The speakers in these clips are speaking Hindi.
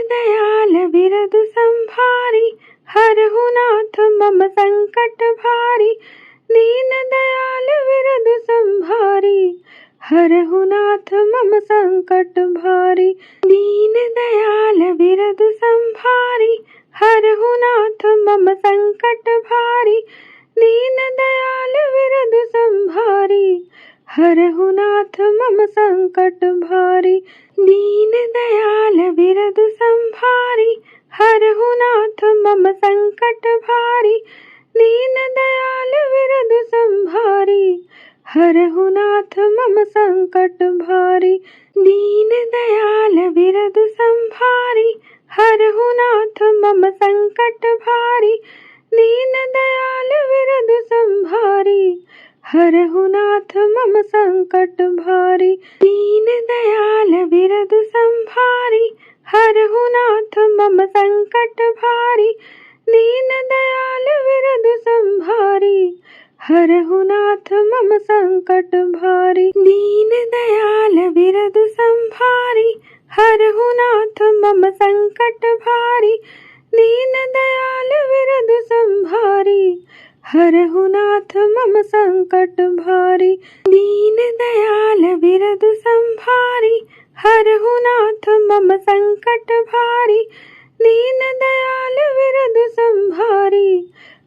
दयाल बिरदु संभारी, हरहु नाथ मम संकट भारी। दीन दयाल बिरदु संभारी, हरहु नाथ मम संकट भारी। दीन दयाल बिरदु संभारी, हरहु नाथ मम संकट भारी। दीन दयाल बिरदु संभारी, हरहु नाथ मम संकट भारी। दीन दयाल बिरदु संभारी, हरहु नाथ मम संकट भारी। दीन दयाल बिरदु संभारी, हरहु नाथ मम संकट भारी। दीन दयाल बिरदु संभारी, हरहु नाथ मम संकट भारी। दीन दयाल बिरदु संभारी, हरहु नाथ मम संकट भारी। दीन दयाल बिरदु संभारी, हरहु नाथ मम संकट भारी। दीन दयाल बिरदु संभारी, हरहु नाथ मम संकट भारी। दीन दयाल बिरदु संभारी, हरहु नाथ मम संकट भारी। दीन दयाल बिरदु संभारी, हरहु नाथ मम संकट भारी। दीन दयाल बिरदु संभारी, हरहु नाथ मम संकट भारी। दीन दयाल बिरदु संभारी,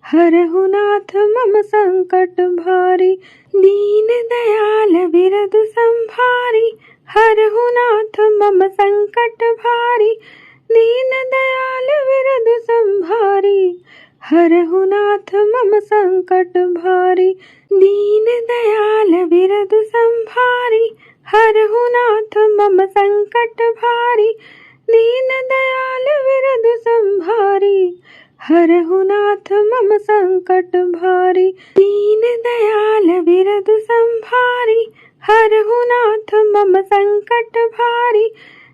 हरहु नाथ मम संकट भारी। दीन दयाल बिरदु संभारी, हरहु नाथ मम संकट भारी। दीन दयाल बिरदु संभारी, हरहु नाथ मम संकट भारी। दीन दयाल बिरदु संभारी, हरहु नाथ मम संकट भारी। दीन दयाल बिरदु संभारी, हरहु नाथ मम संकट भारी। दीन दयाल बिरदु संभारी, हरहु नाथ मम संकट भारी।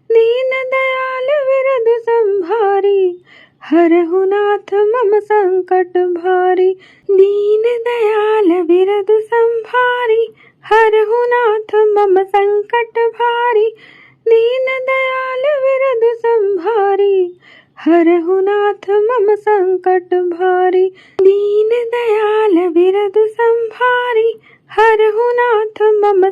दीन दयाल बिरदु संभारी, हरहु नाथ मम संकट भारी। दीन दयाल बिरदु संभारी, हरहु नाथ मम संकट भारी। दीन दयाल बिरदु संभारी, हरहु नाथ मम संकट भारी। दीन दयाल बिरदु संभारी, हरहु नाथ मम संकट भारी। दीन दयाल बिरदु संभारी, हरहु नाथ मम संकट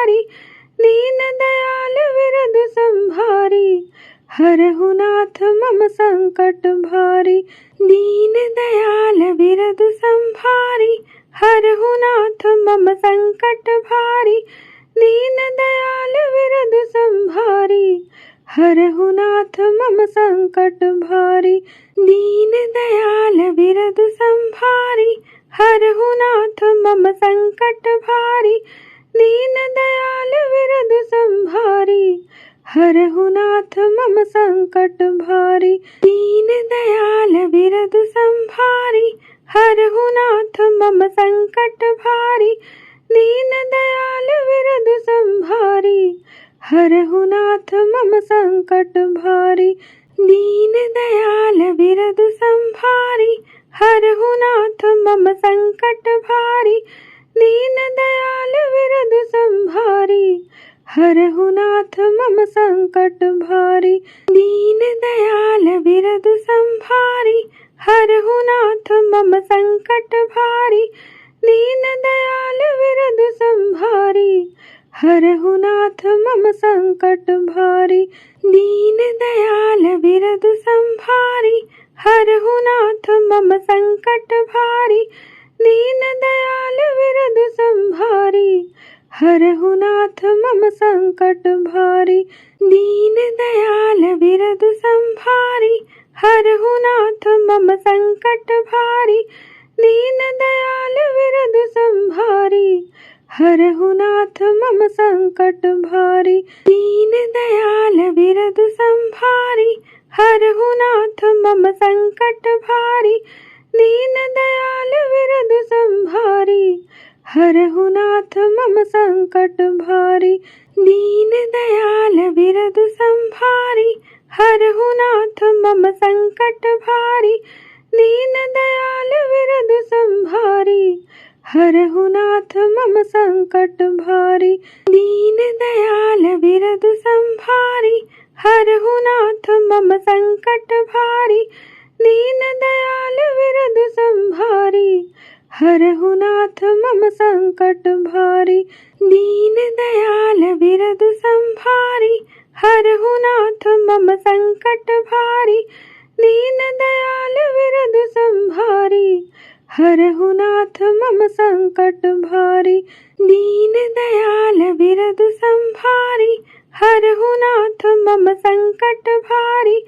भारी। दीन दयाल बिरदु संभारी, हरहु नाथ मम संकट भारी। दीन दयाल बिरदु संभारी, हरहु नाथ मम संकट भारी। दीन दयाल बिरदु संभारी, हरहु नाथ मम संकट भारी। दीन दयाल बिरदु संभारी, हरहु नाथ मम संकट भारी। दीन दयाल बिरदु संभारी, हरहु नाथ मम संकट भारी। दीन दयाल बिरदु संभारी, हरहु नाथ मम संकट भारी। दीन दयाल बिरदु संभारी, हरहु नाथ मम संकट भारी। दीन दयाल बिरदु संभारी, हरहु नाथ मम संकट भारी। दीन दयाल बिरदु संभारी, हरहु नाथ मम संकट भारी। दीन दयाल बिरदु संभारी, हरहु नाथ मम संकट भारी। दीन दयाल बिरदु संभारी, हरहु नाथ मम संकट भारी। दीन दयाल बिरदु संभारी, हरहु नाथ मम संकट भारी। दीन दयाल बिरदु संभारी, हरहु नाथ मम संकट भारी। दीन दयाल बिरदु संभारी, हरहु नाथ मम संकट भारी। दीन दयाल बिरदु संभारी, हरहु नाथ मम संकट भारी। दीन दयाल बिरदु संभारी, हरहु नाथ मम संकट भारी। दीन दयाल बिरदु संभारी, हरहु नाथ मम संकट भारी। दीन दयाल बिरदु संभारी, हरहु नाथ मम संकट भारी। दीन दयाल बिरदु संभारी, हरहु नाथ मम संकट भारी, दीन दयाल विरधु संभारी, हरहु नाथ मम संकट भारी। दीन दयाल विरधु संभारी, हरहु नाथ मम संकट भारी, दीन दयाल विरधु संभारी, हरहु नाथ मम संकट भारी। दीन दयाल विरधु संभारी, हरहु नाथ मम संकट भारी,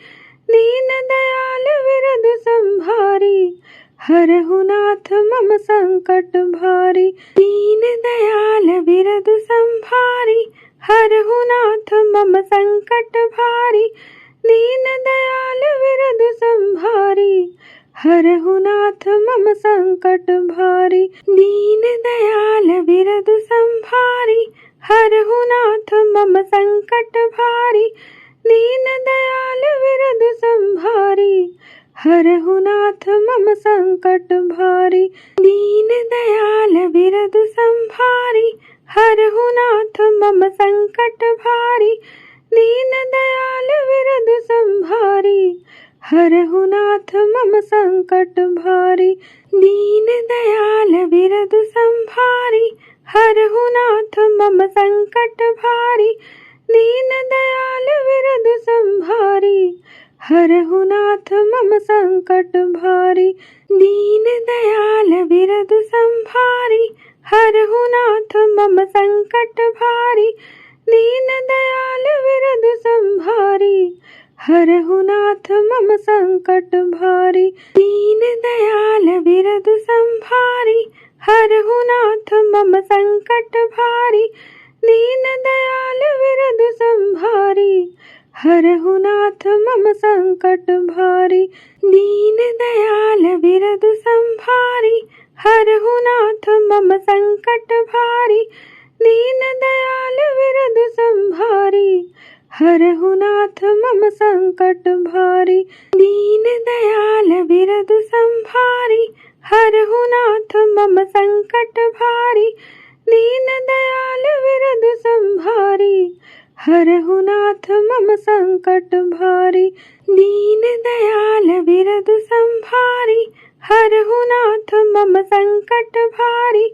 दीन दयाल विरधु संभारी, हरहु नाथ मम संकट भारी। दीन दयाल विरधु संभारी, हरहु नाथ मम संकट भारी, दीन दयाल विरधु संभारी, हरहु नाथ मम संकट भारी। दीन दयाल विरधु संभारी, हरहु नाथ मम संकट भारी, दीन दयाल विरधु संभारी, हरहु नाथ मम संकट भारी। दीन दयाल विरधु संभारी, हरहु नाथ मम संकट भारी, दीन दयाल विरधु संभारी, हरहु नाथ मम संकट भारी। दीन दयाल विरधु संभारी, हरहु नाथ मम संकट भारी, दीन दयाल विरधु संभारी, हरहु नाथ मम संकट भारी। दीन दयाल विरधु संभारी, हरहु नाथ मम संकट भारी, दीन दयाल विरधु संभारी, हरहु नाथ मम संकट भारी। दीन दयाल विरधु संभारी, हरहु नाथ मम संकट भारी, दीन दयाल विरधु संभारी, हरहु नाथ मम संकट भारी। दीन दयाल विरधु संभारी, हरहु नाथ मम संकट भारी, दीन दयाल विरधु संभारी, हरहु नाथ मम संकट भारी। दीन दयाल विरधु संभारी, हरहु नाथ मम संकट भारी, दीन दयाल विरधु संभारी, हरहु नाथ मम संकट भारी। दीन दयाल विरधु संभारी, हरहु नाथ मम संकट भारी, दीन दयाल विरधु संभारी, हरहु नाथ मम संकट भारी।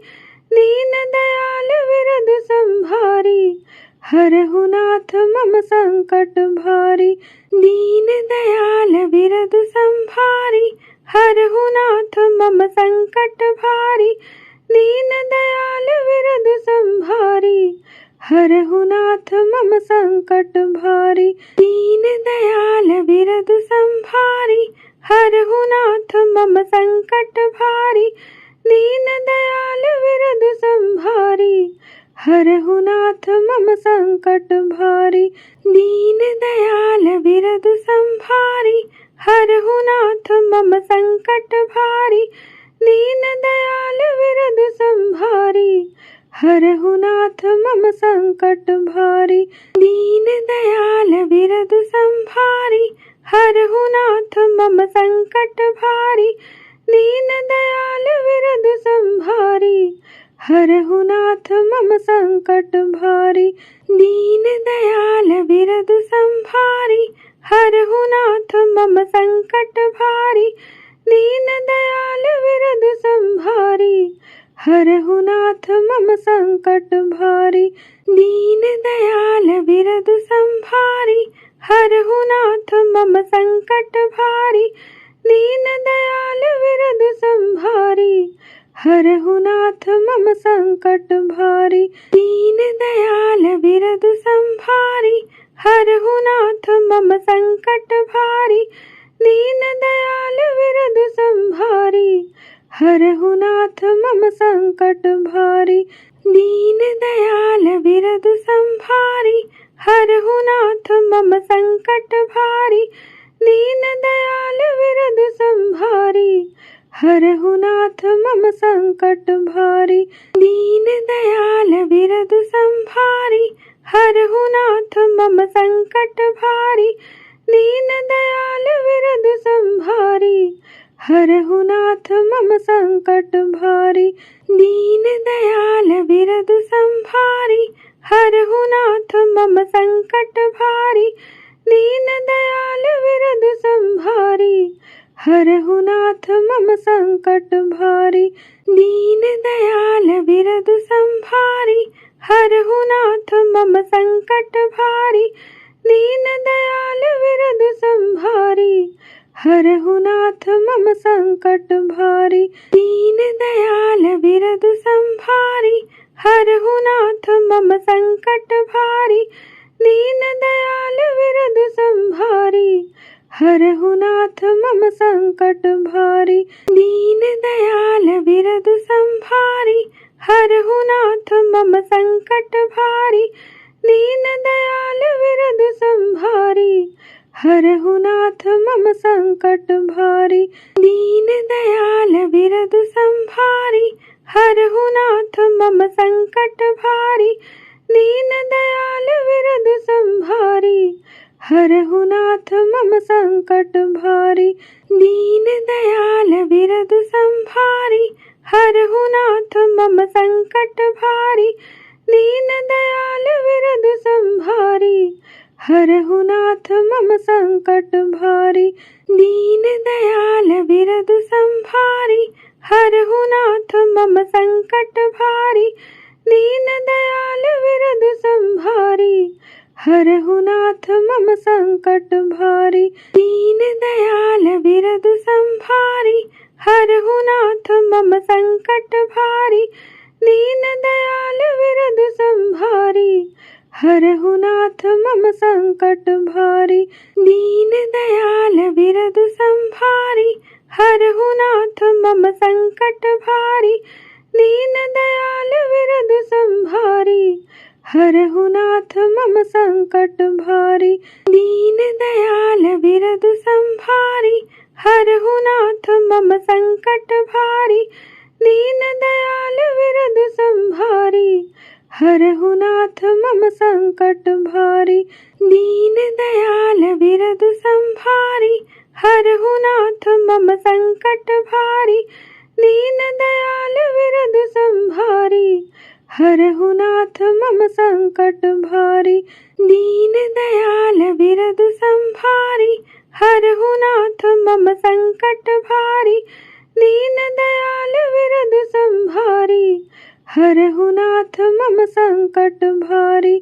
दीन दयाल विरधु संभारी, हरहु नाथ मम संकट भारी, दीन दयाल विरधु संभारी, हरहु नाथ मम संकट भारी। दीन दयाल विरधु संभारी, हरहु नाथ मम संकट भारी, दीन दयाल विरधु संभारी, हरहु नाथ मम संकट भारी। दीन दयाल विरधु संभारी, हरहु नाथ मम संकट भारी, दीन दयाल विरधु संभारी, हरहु नाथ मम संकट भारी। दीन दयाल विरधु संभारी, हरहु नाथ मम संकट भारी, दीन दयाल विरधु संभारी, हरहु नाथ मम संकट भारी। दीन दयाल विरधु संभारी, हरहु नाथ मम संकट भारी, दीन दयाल विरधु संभारी, हरहु नाथ मम संकट भारी। दीन दयाल विरधु संभारी, हरहु नाथ मम संकट भारी, दीन दयाल विरधु संभारी, हरहु नाथ मम संकट भारी। दीन दयाल विरधु संभारी, हरहु नाथ मम संकट भारी, दीन दयाल विरधु संभारी, हरहु नाथ मम संकट भारी। दीन दयाल विरधु संभारी, हरहु नाथ मम संकट भारी, दीन दयाल विरधु संभारी, हरहु नाथ मम संकट भारी। दीन दयाल विरधु संभारी, हरहु नाथ मम संकट भारी, दीन दयाल विरधु संभारी, हरहु नाथ मम संकट भारी। दीन दयाल विरधु संभारी, हरहु नाथ मम संकट भारी, दीन दयाल हरहु नाथ मम संकट भारी। दीन दयाल बिरदु संभारी, हरहु नाथ मम संकट भारी। दीन दयाल बिरदु संभारी, हरहु नाथ मम संकट भारी। दीन दयाल बिरदु संभारी, हरहु नाथ मम संकट भारी। दीन दयाल बिरदु संभारी, हरहु नाथ मम संकट भारी। दीन दयाल बिरदु संभारी, हरहु नाथ मम संकट भारी। दीन दयाल बिरदु संभारी, हरहु नाथ मम संकट भारी। दीन दयाल बिरदु संभारी, हरहु नाथ मम संकट भारी। दीन दयाल बिरदु संभारी, हरहु नाथ मम संकट भारी। दीन दयाल बिरदु संभारी, हरहु नाथ मम संकट भारी। दीन दयाल बिरदु संभारी, हरहु नाथ मम संकट भारी। दीन दयाल बिरदु संभारी, हरहु नाथ मम संकट भारी। दीन दयाल बिरदु संभारी, हरहु नाथ मम संकट भारी। दीन दयाल बिरदु संभारी, हरहु नाथ मम संकट भारी। दीन दयाल बिरदु संभारी, हरहु नाथ मम संकट भारी। दीन दयाल बिरदु संभारी, हरहु नाथ मम संकट भारी। दीन दयाल बिरदु संभारी, हरहु नाथ मम संकट भारी। दीन दयाल बिरदु संभारी, हरहु नाथ मम संकट भारी। दीन दयाल बिरदु संभारी, हरहु नाथ मम संकट भारी। दीन दयाल बिरदु संभारी, हरहु नाथ मम संकट भारी। दीन दयाल बिरदु संभारी, हरहु नाथ मम संकट भारी। दीन दयाल बिरदु संभारी, हरहु नाथ मम संकट भारी। दीन दयाल बिरदु संभारी, हरहु नाथ मम संकट भारी।